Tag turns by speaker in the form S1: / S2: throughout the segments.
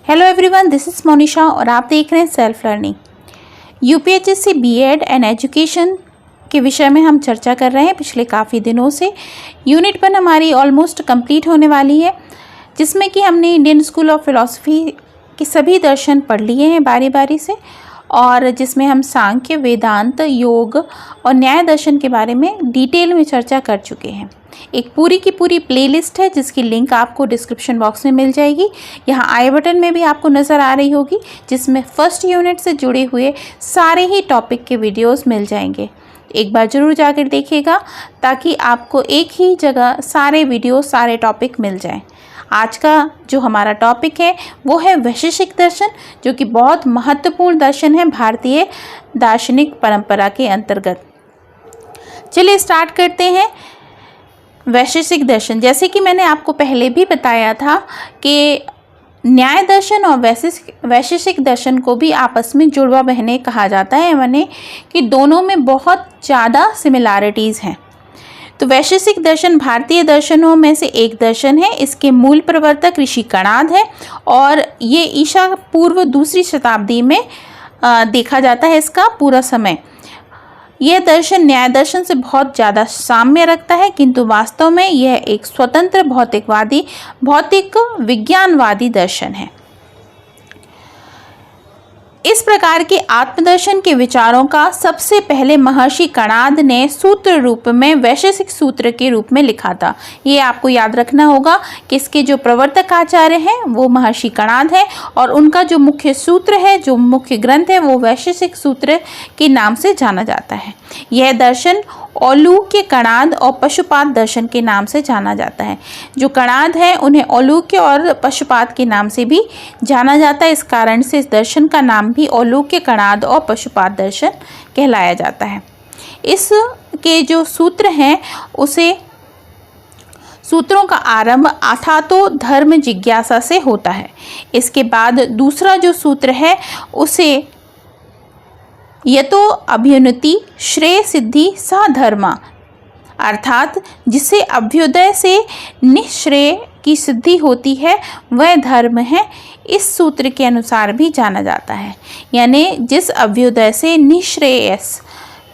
S1: Hello everyone, this is Monisha और आप देख रहे हैं self learning. UPHSC B Ed and education के विषय में हम चर्चा कर रहे हैं पिछले काफ़ी दिनों से। यूनिट 1 हमारी ऑलमोस्ट कंप्लीट होने वाली है, जिसमें कि हमने इंडियन स्कूल ऑफ फिलॉसफी के सभी दर्शन पढ़ लिए हैं बारी बारी से, और जिसमें हम सांख्य, वेदांत, योग और न्याय दर्शन के बारे में डिटेल में चर्चा कर चुके हैं। एक पूरी की पूरी प्लेलिस्ट है जिसकी लिंक आपको डिस्क्रिप्शन बॉक्स में मिल जाएगी। यहाँ आई बटन में भी आपको नज़र आ रही होगी, जिसमें फर्स्ट यूनिट से जुड़े हुए सारे ही टॉपिक के वीडियोस मिल जाएंगे। एक बार ज़रूर जाकर देखिएगा ताकि आपको एक ही जगह सारे वीडियो, सारे टॉपिक मिल जाएं। आज का जो हमारा टॉपिक है वो है वैशेषिक दर्शन, जो कि बहुत महत्वपूर्ण दर्शन है भारतीय दार्शनिक परंपरा के अंतर्गत। चलिए स्टार्ट करते हैं। वैशेषिक दर्शन, जैसे कि मैंने आपको पहले भी बताया था कि न्याय दर्शन और वैशेषिक दर्शन को भी आपस में जुड़वा बहनें कहा जाता है, माने कि दोनों में बहुत ज़्यादा सिमिलैरिटीज़ हैं। तो वैशेषिक दर्शन भारतीय दर्शनों में से एक दर्शन है। इसके मूल प्रवर्तक ऋषि कणाद है और ये ईसा पूर्व 2री शताब्दी में देखा जाता है इसका पूरा समय। यह दर्शन न्याय दर्शन से बहुत ज़्यादा साम्य रखता है, किंतु वास्तव में यह एक स्वतंत्र भौतिक विज्ञानवादी दर्शन है। इस प्रकार के आत्मदर्शन के विचारों का सबसे पहले महर्षि कणाद ने सूत्र रूप में वैशेषिक सूत्र के रूप में लिखा था। ये आपको याद रखना होगा कि इसके जो प्रवर्तक आचार्य हैं वो महर्षि कणाद है, और उनका जो मुख्य सूत्र है, जो मुख्य ग्रंथ है, वो वैशेषिक सूत्र के नाम से जाना जाता है। यह दर्शन औलूक्य कणाद और पशुपात दर्शन के नाम से जाना जाता है। जो कणाद है उन्हें औलूक्य और पशुपात के नाम से भी जाना जाता है। इस कारण से इस दर्शन का नाम भी औलूक्य कणाद और पशुपात दर्शन कहलाया जाता है। इसके जो सूत्र हैं उसे सूत्रों का आरंभ अथातो धर्म जिज्ञासा से होता है। इसके बाद दूसरा जो सूत्र है उसे यतो अभ्युन्नति श्रेय सिद्धि स धर्मा, अर्थात जिसे अभ्युदय से निःश्रेय की सिद्धि होती है वह धर्म है, इस सूत्र के अनुसार भी जाना जाता है। यानी जिस अभ्युदय से निःश्रेयस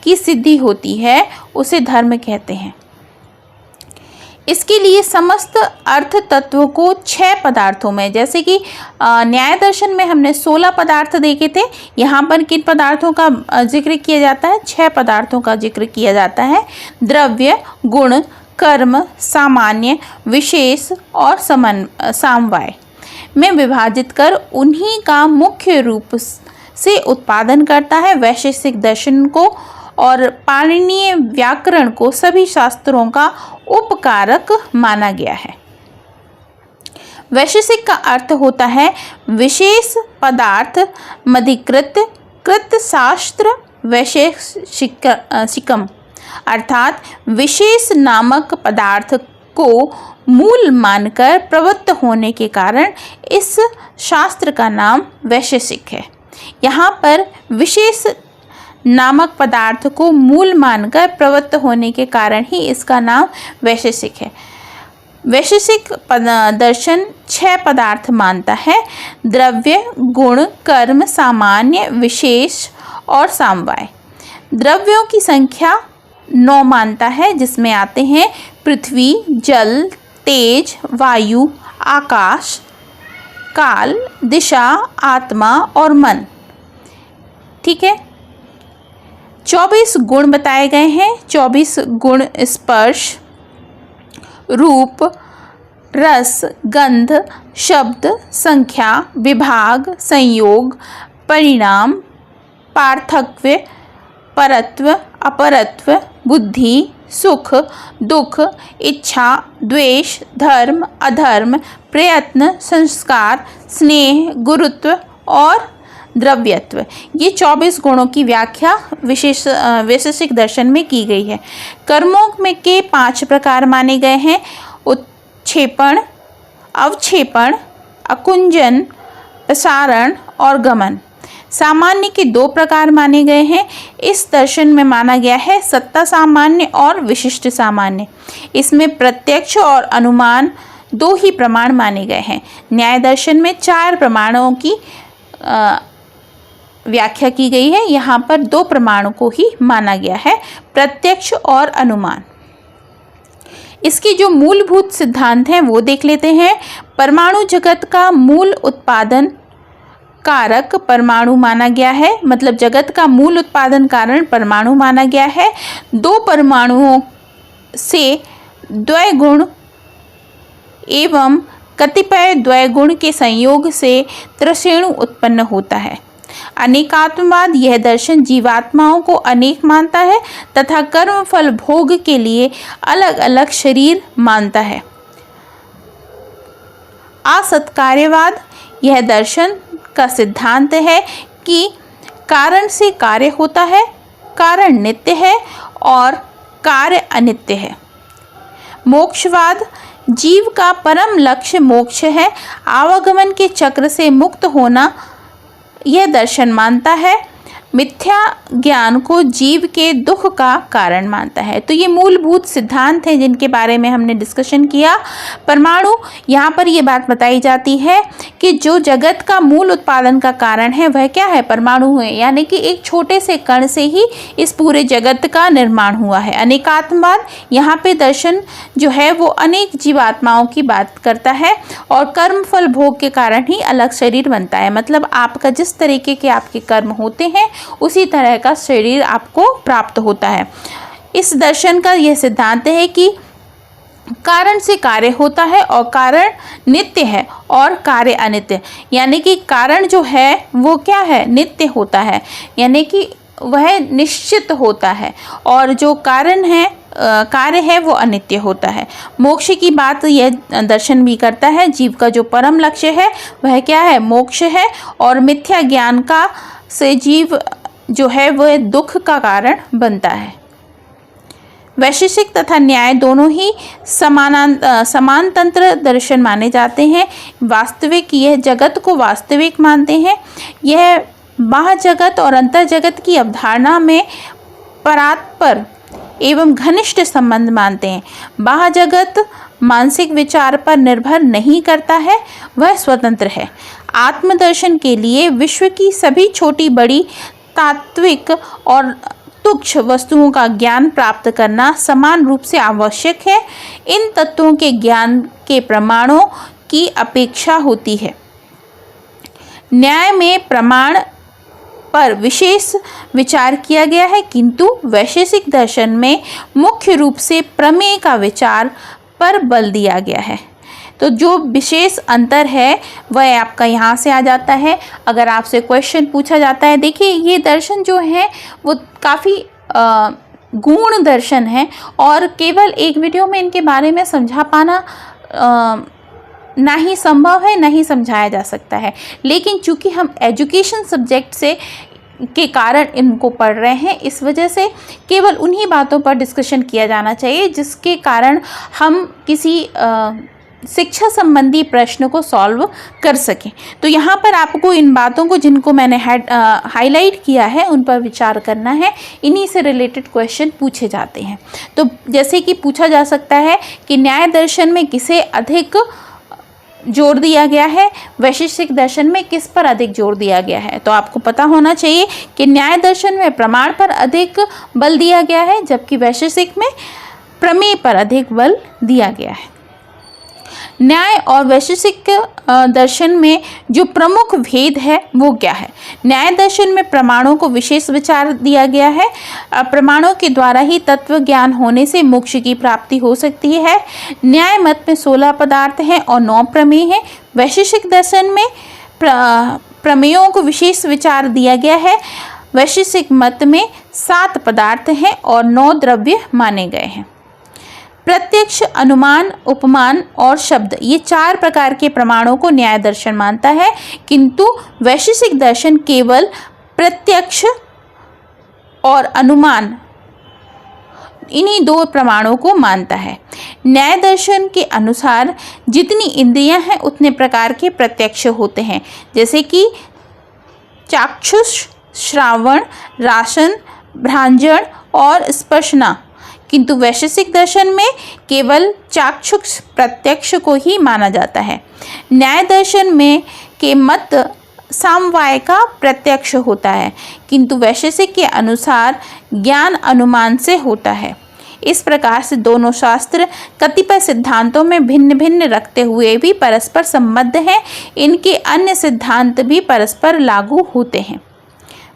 S1: की सिद्धि होती है उसे धर्म कहते हैं। इसके लिए समस्त अर्थ तत्वों को 6 पदार्थों में, जैसे कि न्याय दर्शन में हमने 16 पदार्थ देखे थे, यहाँ पर किन पदार्थों का जिक्र किया जाता है? 6 पदार्थों का जिक्र किया जाता है। द्रव्य, गुण, कर्म, सामान्य, विशेष और समवाय में विभाजित कर उन्हीं का मुख्य रूप से उत्पादन करता है। वैशेषिक दर्शन को और पाणिनीय व्याकरण को सभी शास्त्रों का उपकारक माना गया है। वैशेषिक का अर्थ होता है विशेष पदार्थ मधिकृत कृत शास्त्र वैशेषिकम, अर्थात विशेष नामक पदार्थ को मूल मानकर प्रवृत्त होने के कारण इस शास्त्र का नाम वैशेषिक है। यहाँ पर विशेष नामक पदार्थ को मूल मानकर प्रवृत्त होने के कारण ही इसका नाम वैशेषिक है। वैशेषिक दर्शन 6 पदार्थ मानता है: द्रव्य, गुण, कर्म, सामान्य, विशेष और समवाय। द्रव्यों की संख्या 9 मानता है, जिसमें आते हैं पृथ्वी, जल, तेज, वायु, आकाश, काल, दिशा, आत्मा और मन। ठीक है। 24 गुण बताए गए हैं। 24 गुण स्पर्श, रूप, रस, गंध, शब्द, संख्या, विभाग, संयोग, परिणाम, पार्थक्य, परत्व, अपरत्व, बुद्धि, सुख, दुख, इच्छा, द्वेष, धर्म, अधर्म, प्रयत्न, संस्कार, स्नेह, गुरुत्व और द्रव्यत्व। ये 24 गुणों की व्याख्या वैशेषिक दर्शन में की गई है। कर्मों में के 5 प्रकार माने गए हैं: उत्क्षेपण, अवक्षेपण, अकुंजन, प्रसारण और गमन। सामान्य के 2 प्रकार माने गए हैं। इस दर्शन में माना गया है सत्ता सामान्य और विशिष्ट सामान्य। इसमें प्रत्यक्ष और अनुमान दो ही प्रमाण माने गए हैं। न्याय दर्शन में 4 प्रमाणों की व्याख्या की गई है, यहाँ पर 2 प्रमाणों को ही माना गया है, प्रत्यक्ष और अनुमान। इसके जो मूलभूत सिद्धांत हैं वो देख लेते हैं। परमाणु जगत का मूल उत्पादन कारक परमाणु माना गया है, मतलब जगत का मूल उत्पादन कारण परमाणु माना गया है। 2 परमाणुओं से द्वैगुण एवं कतिपय द्वैगुण के संयोग से त्रिशेणु उत्पन्न होता है। अनेकात्मवाद यह दर्शन जीवात्माओं को अनेक मानता है तथा कर्मफल भोग के लिए अलग अलग शरीर मानता है। असत्कार्यवाद यह दर्शन का सिद्धांत है कि कारण से कार्य होता है, कारण नित्य है और कार्य अनित्य है। मोक्षवाद जीव का परम लक्ष्य मोक्ष है, आवागमन के चक्र से मुक्त होना यह दर्शन मानता है। मिथ्या ज्ञान को जीव के दुख का कारण मानता है। तो ये मूलभूत सिद्धांत हैं जिनके बारे में हमने डिस्कशन किया। परमाणु, यहाँ पर ये बात बताई जाती है कि जो जगत का मूल उत्पादन का कारण है वह क्या है, परमाणु है, यानी कि एक छोटे से कण से ही इस पूरे जगत का निर्माण हुआ है। अनेकात्मवाद, यहाँ पे दर्शन जो है वो अनेक जीवात्माओं की बात करता है और कर्म फल भोग के कारण ही अलग शरीर बनता है, मतलब आपका जिस तरीके के आपके कर्म होते हैं उसी तरह का शरीर आपको प्राप्त होता है। इस दर्शन का यह सिद्धांत है कि कारण से कार्य होता है और कारण नित्य है और कार्य अनित्य, यानी कि कारण जो है वो क्या है, नित्य होता है, यानी कि वह निश्चित होता है, और जो कारण है कार्य है वो अनित्य होता है। मोक्ष की बात यह दर्शन भी करता है, जीव का जो परम लक्ष्य है वह क्या है, मोक्ष है, और मिथ्या ज्ञान का से जीव जो है वह दुख का कारण बनता है। वैशेषिक तथा न्याय दोनों ही समानतंत्र दर्शन माने जाते हैं। वास्तविक, यह जगत को वास्तविक मानते हैं। यह बाह्य जगत और अंतर जगत की अवधारणा में परात्पर एवं घनिष्ठ संबंध मानते हैं। बाह्य जगत मानसिक विचार पर निर्भर नहीं करता है, वह स्वतंत्र है। आत्मदर्शन के लिए विश्व की सभी छोटी बड़ी तात्विक और तुच्छ वस्तुओं का ज्ञान प्राप्त करना समान रूप से आवश्यक है। इन तत्वों के ज्ञान के प्रमाणों की अपेक्षा होती है। न्याय में प्रमाण पर विशेष विचार किया गया है, किंतु वैशेषिक दर्शन में मुख्य रूप से प्रमेय का विचार पर बल दिया गया है। तो जो विशेष अंतर है वह आपका यहाँ से आ जाता है। अगर आपसे क्वेश्चन पूछा जाता है, देखिए ये दर्शन जो है वो काफ़ी गूढ़ दर्शन है और केवल एक वीडियो में इनके बारे में समझा पाना ना ही संभव है, ना ही समझाया जा सकता है। लेकिन चूंकि हम एजुकेशन सब्जेक्ट से के कारण इनको पढ़ रहे हैं, इस वजह से केवल उन्हीं बातों पर डिस्कशन किया जाना चाहिए जिसके कारण हम किसी शिक्षा संबंधी प्रश्न को सॉल्व कर सकें। तो यहाँ पर आपको इन बातों को जिनको मैंने हाईलाइट किया है उन पर विचार करना है। इन्हीं से रिलेटेड क्वेश्चन पूछे जाते हैं। तो जैसे कि पूछा जा सकता है कि न्याय दर्शन में किसे अधिक जोर दिया गया है, वैशेषिक दर्शन में किस पर अधिक जोर दिया गया है, तो आपको पता होना चाहिए कि न्याय दर्शन में प्रमाण पर अधिक बल दिया गया है, जबकि वैशेषिक में प्रमेय पर अधिक बल दिया गया है। न्याय और वैशेषिक दर्शन में जो प्रमुख भेद है वो क्या है? न्याय दर्शन में प्रमाणों को विशेष विचार दिया गया है। प्रमाणों के द्वारा ही तत्व ज्ञान होने से मोक्ष की प्राप्ति हो सकती है। न्याय मत में 16 पदार्थ हैं और 9 प्रमेय हैं। वैशेषिक दर्शन में प्रमेयों को विशेष विचार दिया गया है। वैशेषिक मत में 7 पदार्थ हैं और 9 द्रव्य माने गए हैं। प्रत्यक्ष, अनुमान, उपमान और शब्द, ये 4 प्रकार के प्रमाणों को न्याय दर्शन मानता है, किंतु वैशेषिक दर्शन केवल प्रत्यक्ष और अनुमान, इन्हीं 2 प्रमाणों को मानता है। न्याय दर्शन के अनुसार जितनी इंद्रियां हैं उतने प्रकार के प्रत्यक्ष होते हैं, जैसे कि चाक्षुष, श्रावण, राशन, भ्रांजन और स्पर्शना किंतु वैशेषिक दर्शन में केवल चाक्षुष प्रत्यक्ष को ही माना जाता है। न्याय दर्शन में के मत समवाय का प्रत्यक्ष होता है, किंतु वैशेषिक के अनुसार ज्ञान अनुमान से होता है। इस प्रकार से दोनों शास्त्र कतिपय सिद्धांतों में भिन्न भिन्न रखते हुए भी परस्पर संबद्ध हैं। इनके अन्य सिद्धांत भी परस्पर लागू होते हैं।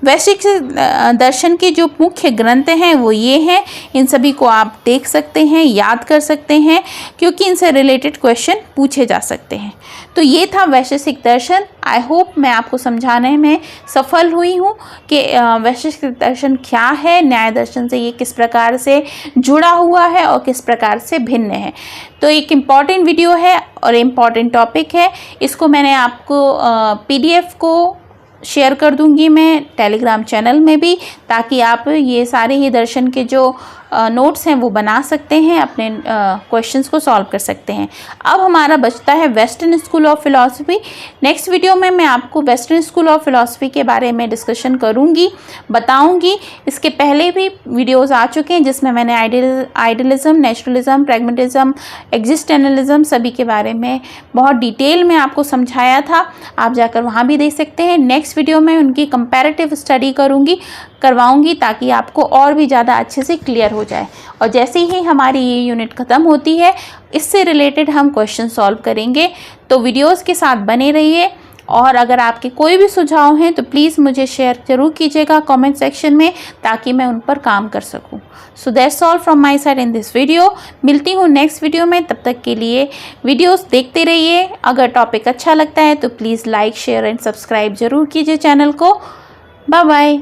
S1: वैशेषिक दर्शन के जो मुख्य ग्रंथ हैं वो ये हैं। इन सभी को आप देख सकते हैं, याद कर सकते हैं, क्योंकि इनसे रिलेटेड क्वेश्चन पूछे जा सकते हैं। तो ये था वैशेषिक दर्शन। आई होप मैं आपको समझाने में सफल हुई हूँ कि वैशेषिक दर्शन क्या है, न्याय दर्शन से ये किस प्रकार से जुड़ा हुआ है और किस प्रकार से भिन्न है। तो एक इम्पॉर्टेंट वीडियो है और इम्पॉर्टेंट टॉपिक है। इसको मैंने आपको PDF को शेयर कर दूंगी मैं टेलीग्राम चैनल में भी, ताकि आप ये सारे ही दर्शन के जो नोट्स हैं वो बना सकते हैं, अपने क्वेश्चंस को सॉल्व कर सकते हैं। अब हमारा बचता है western school of philosophy. Next video में मैं आपको वेस्टर्न स्कूल ऑफ फिलॉसफी के बारे में डिस्कशन करूंगी, बताऊंगी। इसके पहले भी वीडियोस आ चुके हैं जिसमें मैंने आइडियलिज्म, नेचुरलिज्म, प्रैग्मेटिज्म, एक्जिस्टेंशलिज्म सभी के बारे में बहुत डिटेल में आपको समझाया था। आप जाकर वहाँ भी देख सकते हैं। नेक्स्ट वीडियो में उनकी कंपैरेटिव स्टडी करवाऊंगी, ताकि आपको और भी ज़्यादा अच्छे से क्लियर हो जाए। और जैसे ही हमारी ये यूनिट ख़त्म होती है, इससे रिलेटेड हम क्वेश्चन सॉल्व करेंगे। तो वीडियोस के साथ बने रहिए, और अगर आपके कोई भी सुझाव हैं तो प्लीज़ मुझे शेयर ज़रूर कीजिएगा कमेंट सेक्शन में, ताकि मैं उन पर काम कर सकूं। So that's all from my side in this video. मिलती हूँ नेक्स्ट वीडियो में, तब तक के लिए वीडियोस देखते रहिए। अगर टॉपिक अच्छा लगता है तो please like, share and subscribe ज़रूर कीजिए चैनल को। Bye bye.